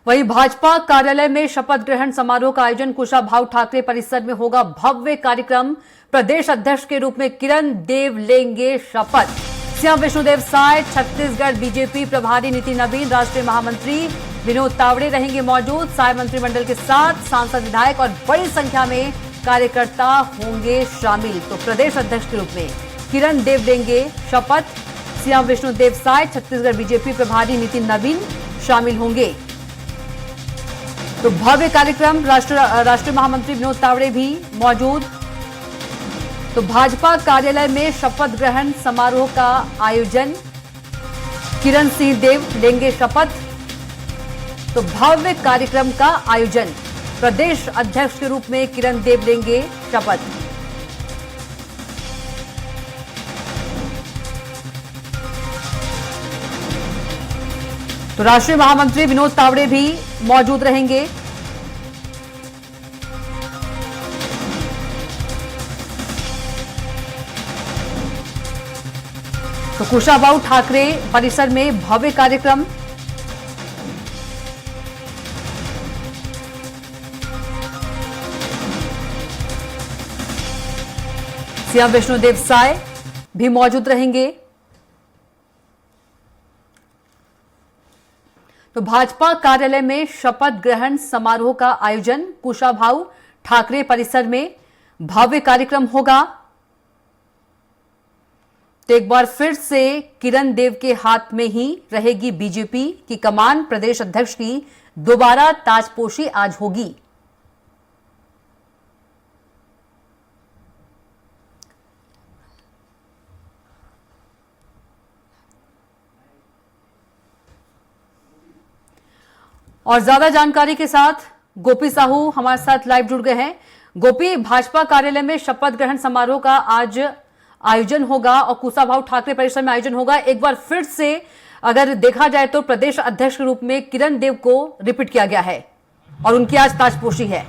वहीं भाजपा कार्यालय में शपथ ग्रहण समारोह का आयोजन कुशाभाऊ ठाकरे परिसर में होगा। भव्य कार्यक्रम। प्रदेश अध्यक्ष के रूप में किरण देव लेंगे शपथ। सीएम विष्णुदेव साय, छत्तीसगढ़ बीजेपी प्रभारी नितिन नवीन, राष्ट्रीय महामंत्री विनोद तावड़े रहेंगे मौजूद। साय मंत्रिमंडल के साथ सांसद, विधायक और बड़ी संख्या में कार्यकर्ता होंगे शामिल। तो प्रदेश अध्यक्ष के रूप में किरण देव लेंगे शपथ। सीएम विष्णुदेव साय, छत्तीसगढ़ बीजेपी प्रभारी नितिन नवीन शामिल होंगे। तो भव्य कार्यक्रम। राष्ट्रीय महामंत्री विनोद तावड़े भी मौजूद। तो भाजपा कार्यालय में शपथ ग्रहण समारोह का आयोजन। किरण सिंह देव लेंगे शपथ। तो भव्य कार्यक्रम का आयोजन। प्रदेश अध्यक्ष के रूप में किरण देव लेंगे शपथ। तो राष्ट्रीय महामंत्री विनोद तावड़े भी मौजूद रहेंगे। तो कुशाभाऊ ठाकरे परिसर में भव्य कार्यक्रम। सीएम विष्णुदेव साय भी मौजूद रहेंगे। तो भाजपा कार्यालय में शपथ ग्रहण समारोह का आयोजन कुशाभाऊ ठाकरे परिसर में भव्य कार्यक्रम होगा। तो एक बार फिर से किरण देव के हाथ में ही रहेगी बीजेपी की कमान। प्रदेश अध्यक्ष की दोबारा ताजपोशी आज होगी। और ज्यादा जानकारी के साथ गोपी साहू हमारे साथ लाइव जुड़ गए हैं। गोपी, भाजपा कार्यालय में शपथ ग्रहण समारोह का आज आयोजन होगा और कुशाभाऊ ठाकरे परिसर में आयोजन होगा। एक बार फिर से अगर देखा जाए तो प्रदेश अध्यक्ष के रूप में किरण देव को रिपीट किया गया है और उनकी आज ताजपोशी है।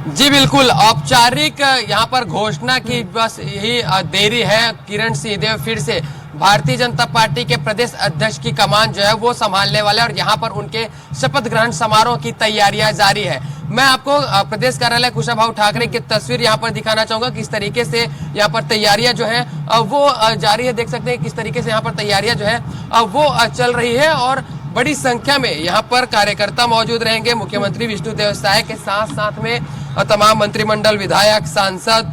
जी बिल्कुल, औपचारिक यहाँ पर घोषणा की बस यही देरी है। किरण सिंह देव फिर से भारतीय जनता पार्टी के प्रदेश अध्यक्ष की कमान जो है वो संभालने वाले और यहाँ पर उनके शपथ ग्रहण समारोह की तैयारियां जारी है। मैं आपको प्रदेश कार्यालय कुशाभाऊ ठाकरे की तस्वीर यहाँ पर दिखाना चाहूंगा। किस तरीके से यहाँ पर तैयारियां जो है वो जारी है। देख सकते हैं किस तरीके से यहाँ पर तैयारियां जो है वो चल रही है और बड़ी संख्या में यहाँ पर कार्यकर्ता मौजूद रहेंगे। मुख्यमंत्री विष्णुदेव साय के साथ साथ में तमाम मंत्रिमंडल, विधायक, सांसद,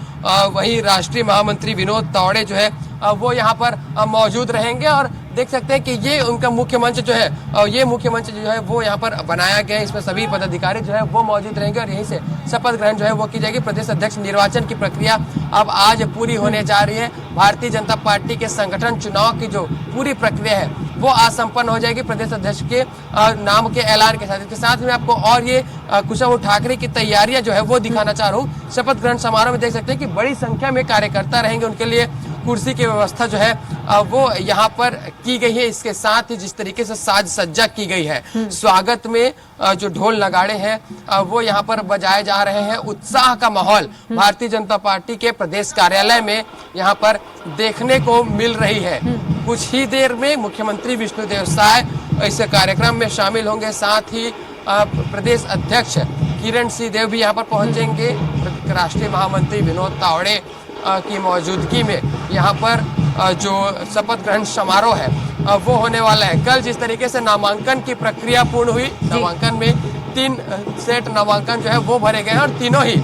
वहीं राष्ट्रीय महामंत्री विनोद तावड़े जो है वो यहाँ पर मौजूद रहेंगे। और देख सकते हैं कि ये उनका मुख्य मंच जो है ये मुख्य मंच जो है वो यहाँ पर बनाया गया है। इसमें सभी पदाधिकारी जो है वो मौजूद रहेंगे और यहीं से शपथ ग्रहण जो है वो की जाएगी। प्रदेश अध्यक्ष निर्वाचन की प्रक्रिया अब आज पूरी होने जा रही है। भारतीय जनता पार्टी के संगठन चुनाव की जो पूरी प्रक्रिया है वो आज संपन्न हो जाएगी प्रदेश अध्यक्ष के नाम के ऐलान के साथ। इसके साथ में आपको और ये कुशाभाऊ ठाकरे की तैयारियां जो है वो दिखाना चाह रहा हूँ। शपथ ग्रहण समारोह में देख सकते हैं कि बड़ी संख्या में कार्यकर्ता रहेंगे। उनके लिए कुर्सी की व्यवस्था जो है वो यहाँ पर की गई है। इसके साथ ही जिस तरीके से साज सज्जा की गई है, स्वागत में जो ढोल नगाड़े हैं वो यहाँ पर बजाए जा रहे हैं। उत्साह का माहौल भारतीय जनता पार्टी के प्रदेश कार्यालय में यहाँ पर देखने को मिल रही है। कुछ ही देर में मुख्यमंत्री विष्णुदेव साय इस कार्यक्रम में शामिल होंगे। साथ ही प्रदेश अध्यक्ष किरण सिंह देव भी यहाँ पर पहुंचेंगे। राष्ट्रीय महामंत्री विनोद तावड़े की मौजूदगी में यहाँ पर जो शपथ ग्रहण समारोह है वो होने वाला है। कल जिस तरीके से नामांकन की प्रक्रिया पूर्ण हुई, नामांकन में 3 सेट नामांकन जो है वो भरे गए हैं और तीनों ही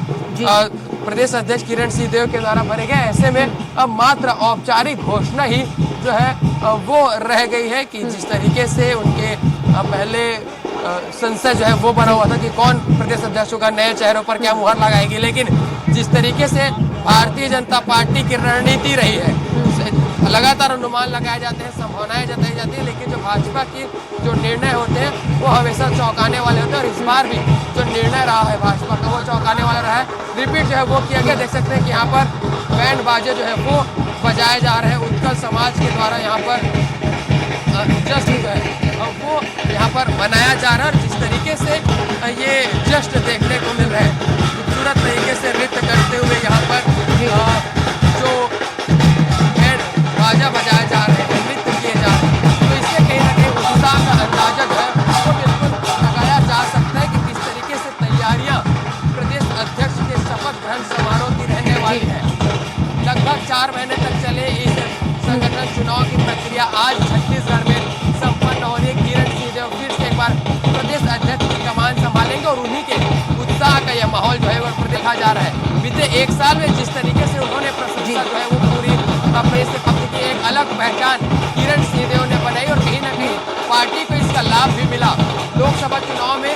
प्रदेश अध्यक्ष किरण सिंह देव के द्वारा भरे गए। ऐसे में अब मात्र औपचारिक घोषणा ही जो है वो रह गई है कि जिस तरीके से उनके पहले संशय जो है वो बना हुआ था कि कौन प्रदेश अध्यक्ष होगा, नए चेहरों पर क्या मुहर लगाएगी। लेकिन जिस तरीके से भारतीय जनता पार्टी की रणनीति रही है, लगातार अनुमान लगाए जाते हैं, संभावनाएं जताई जाती है, लेकिन जो भाजपा की जो निर्णय होते हैं वो हमेशा चौंकाने वाले होते हैं। और इस बार भी जो निर्णय रहा है भाजपा का वो चौंकाने वाला रहा है। रिपीट जो है वो किया गया। देख सकते हैं कि यहाँ पर बैंड बाजे जो है वो बजाए जा रहे हैं। उत्कल समाज के द्वारा यहाँ पर जश्न जो है वो यहाँ पर मनाया जा रहा है। और जिस तरीके से ये जश्न देखने को मिल रहा है, खूबसूरत तरीके से नृत्य करते हुए यहाँ पर जो बैंड बाजा बजाए जा रहे हैं, नृत्य किए जा रहे हैं, तो आज छत्तीसगढ़ में संपन्न हो रही है। किरण सिंहदेव फिर से एक बार प्रदेश अध्यक्ष की कमान संभालेंगे और उन्हीं के उत्साह का यह माहौल जो है वो देखा जा रहा है। बीते एक साल में जिस तरीके से उन्होंने प्रशंसा जो है वो पूरी अपने से की एक अलग पहचान किरण सिंहदेव ने बनाई और कहीं ना कहीं पार्टी को इसका लाभ भी मिला। लोकसभा चुनाव में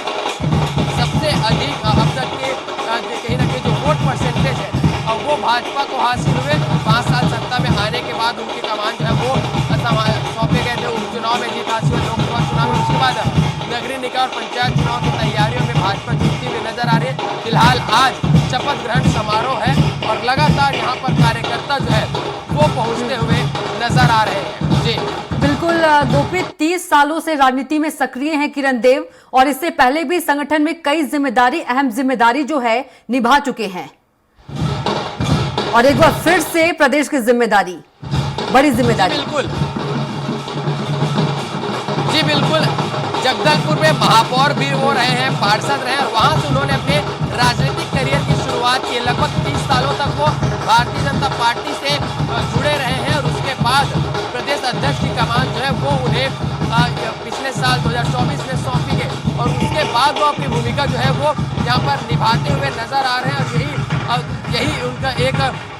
सबसे अधिक अब तक के कहीं ना कहीं जो वोट परसेंटेज है अब वो भाजपा को हासिल हुए। 5 साल सत्ता में आने के बाद उनकी कमान जो है वो सौंपे गए थे। उपचुनाव में जीत हासिल हुई, लोकसभा चुनाव में, उसके बाद नगरीय निकाय और पंचायत चुनाव की तैयारियों में भाजपा जीतती हुई नजर आ रही है। फिलहाल आज शपथ ग्रहण समारोह है और लगातार यहाँ पर कार्यकर्ता जो है वो पहुंचते हुए नजर आ रहे हैं। जी बिल्कुल गोपी, 30 सालों से राजनीति में सक्रिय हैं किरण देव और इससे पहले भी संगठन में कई अहम जिम्मेदारी जो है निभा चुके हैं और एक बार फिर से प्रदेश की जिम्मेदारी, बड़ी जिम्मेदारी। जी बिल्कुल, जगदलपुर में महापौर भी वो रहे हैं, पार्षद रहे हैं और वहां से उन्होंने अपने राजनीतिक करियर की शुरुआत की। लगभग 30 सालों तक वो भारतीय जनता पार्टी से जुड़े रहे हैं और उसके बाद प्रदेश अध्यक्ष की कमान जो है वो उन्हें पिछले साल 2024 में सौंपी गई और उसके बाद वो अपनी भूमिका जो है वो यहाँ पर निभाते हुए नजर आ रहे हैं और यही उनका एक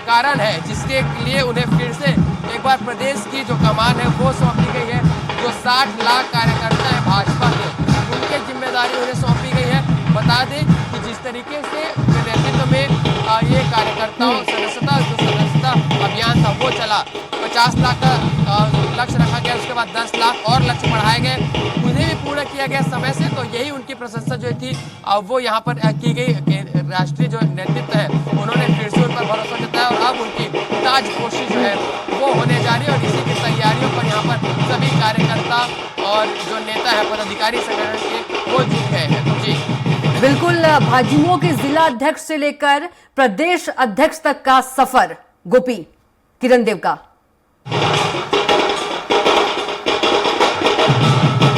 कारण है जिसके लिए उन्हें फिर से एक बार प्रदेश की जो कमान है वो सौंपी गई है। जो 60 लाख कार्यकर्ता है भाजपा के, उनकी जिम्मेदारी उन्हें सौंपी गई है। बता दें कि जिस तरीके से नेतृत्व में ये कार्यकर्ताओं सदस्यता अभियान था वो चला, 50 लाख का लक्ष्य रखा गया, उसके बाद 10 लाख और लक्ष्य बढ़ाए गए, उन्हें भी पूरा किया गया समय से। तो यही उनकी प्रशंसा जो थी वो यहाँ पर की गई। राष्ट्रीय जो नेतृत्व है उन्होंने फिर से उन पर भरोसा जताया और अब उनकी ताजपोशी जो है वो होने जा रही है और इसी की तैयारियों पर यहाँ पर सभी कार्यकर्ता और जो नेता है पदाधिकारी संगठन के वो जुट गए हैं। जी बिल्कुल, भाजयुमो के जिला अध्यक्ष से लेकर प्रदेश अध्यक्ष तक का सफर गोपी किरण देव का।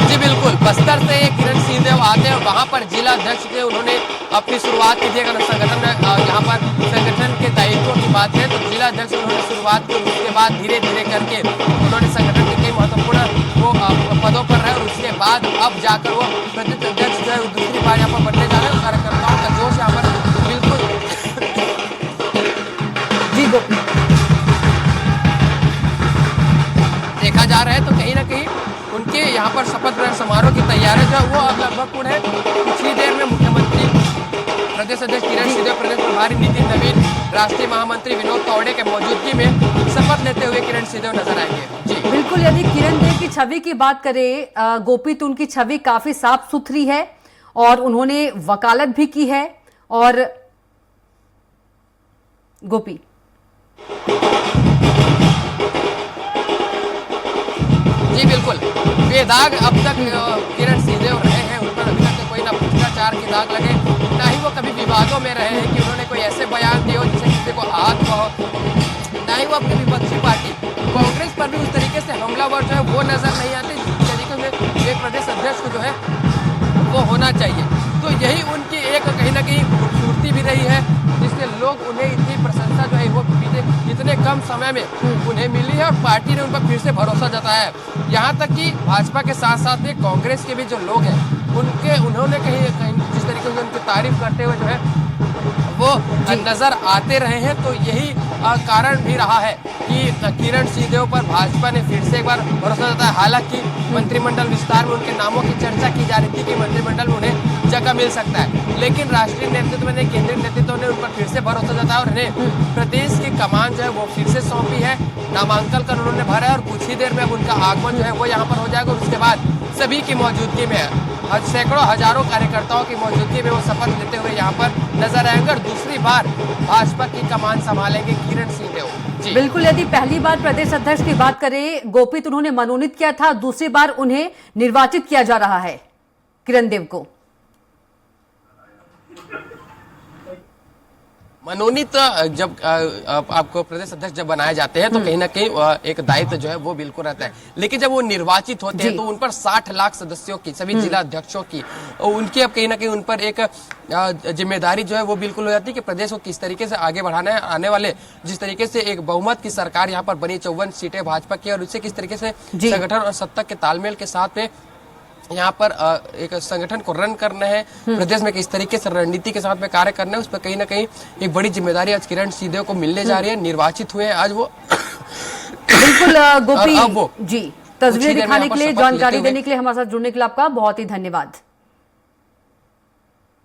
जी बिल्कुल, बस्तर से किरण सिंहदेव आते हैं, वहां पर जिला अध्यक्ष थे, उन्होंने अपनी शुरुआत की थी। अगर संगठन में यहाँ पर संगठन के दायित्वों की बात है तो जिला अध्यक्ष उन्होंने शुरुआत की, उसके बाद धीरे धीरे करके उन्होंने संगठन के कई महत्वपूर्ण वो पदों पर रहे और उसके बाद अब जाकर वो प्रदेश अध्यक्ष जो है दूसरी बार यहाँ पर बनने जा रहे हैं। कार्यकर्ताओं का जोश यहाँ पर बिल्कुल जी गोपी देखा जा रहा है। तो कहीं ना कहीं उनके यहाँ पर शपथ ग्रहण समारोह की तैयारी जो है वो अब लगभग पूर्ण है। कुछ ही देर में मुख्यमंत्री, प्रदेश अध्यक्ष किरण सिंहदेव, प्रदेश प्रभारी नितिन नवीन, राष्ट्रीय महामंत्री विनोद तावड़े के मौजूदगी में शपथ लेते हुए किरण सिंहदेव नजर आएंगे। जी बिल्कुल, यदि किरण देव की छवि की बात करें गोपी, तो उनकी छवि काफी साफ सुथरी है और उन्होंने वकालत भी की है। और गोपी जी बिल्कुल, बेदाग अब तक किरण सिंहदेव रहे हैं, उन पर अभी तक कोई ना भ्रष्टाचार के दाग लगे, ना ही वो कभी विवादों में रहे हैं कि उन्होंने कोई ऐसे बयान दिए हो जिससे किसी को आहत हो, ना ही वो अपनी विपक्षी पार्टी कांग्रेस पर भी उस तरीके से हमलावर जो है वो नजर नहीं आते जिस तरीके से एक प्रदेश अध्यक्ष को जो है वो होना चाहिए। तो यही उनकी एक कहीं ना कहीं खूबसूरती भी रही है जिससे लोग उन्हें इतनी प्रशंसा जो है वो बीते इतने कम समय में उन्हें मिली है और पार्टी ने उन पर फिर से भरोसा जताया है। यहाँ तक कि भाजपा के साथ साथ में कांग्रेस के भी जो लोग हैं उन्होंने कहीं जिस तरीके से उनकी तारीफ करते हुए जो है वो नजर आते रहे हैं। तो यही कारण भी रहा है कि किरण सिंहदेव पर भाजपा ने फिर से एक बार भरोसा जताया। हालांकि मंत्रिमंडल विस्तार में उनके नामों की चर्चा की जा रही थी कि मंत्रिमंडल में उन्हें जगह मिल सकता है, लेकिन राष्ट्रीय नेतृत्व ने, केंद्रीय नेतृत्व ने उन पर फिर से भरोसा जताया और उन्हें प्रदेश की कमान जो है वो फिर से सौंपी है। नामांकन कर उन्होंने भरा है और कुछ ही देर में अब उनका आगमन जो है वो यहाँ पर हो जाएगा और उसके बाद सभी की मौजूदगी में सैकड़ों हजारों कार्यकर्ताओं की मौजूदगी में वो शपथ लेते हुए यहाँ पर नजर आएंगे और दूसरी बार भाजपा की कमान संभालेंगे किरण सिंहदेव। बिल्कुल, यदि पहली बार प्रदेश अध्यक्ष की बात करें गोपी, तो उन्होंने मनोनीत किया था, दूसरी बार उन्हें निर्वाचित किया जा रहा है किरण देव को। मनोनीत जब आपको प्रदेश अध्यक्ष जब बनाए जाते हैं तो कहीं ना कहीं एक दायित्व जो है वो बिल्कुल रहता है, लेकिन जब वो निर्वाचित होते हैं तो उन पर 60 लाख सदस्यों की, सभी जिला अध्यक्षों की, उनकी अब कहीं ना कहीं उन पर एक जिम्मेदारी जो है वो बिल्कुल हो जाती है कि प्रदेश को किस तरीके से आगे बढ़ाना है। आने वाले जिस तरीके से एक बहुमत की सरकार यहाँ पर बनी, 54 सीटें भाजपा की, और उससे किस तरीके से संगठन और सत्ता के तालमेल के साथ में यहाँ पर एक संगठन को रन करना है, प्रदेश में किस तरीके से रणनीति के साथ में कार्य करना है, उस पर कहीं ना कहीं एक बड़ी जिम्मेदारी आज किरण सिंहदेव को मिलने जा रही है। निर्वाचित हुए हैं आज वो बिल्कुल गोपी अब वो जी, तस्वीरें दिखाने के लिए, जानकारी देने के लिए, हमारे साथ जुड़ने के लिए आपका बहुत ही धन्यवाद।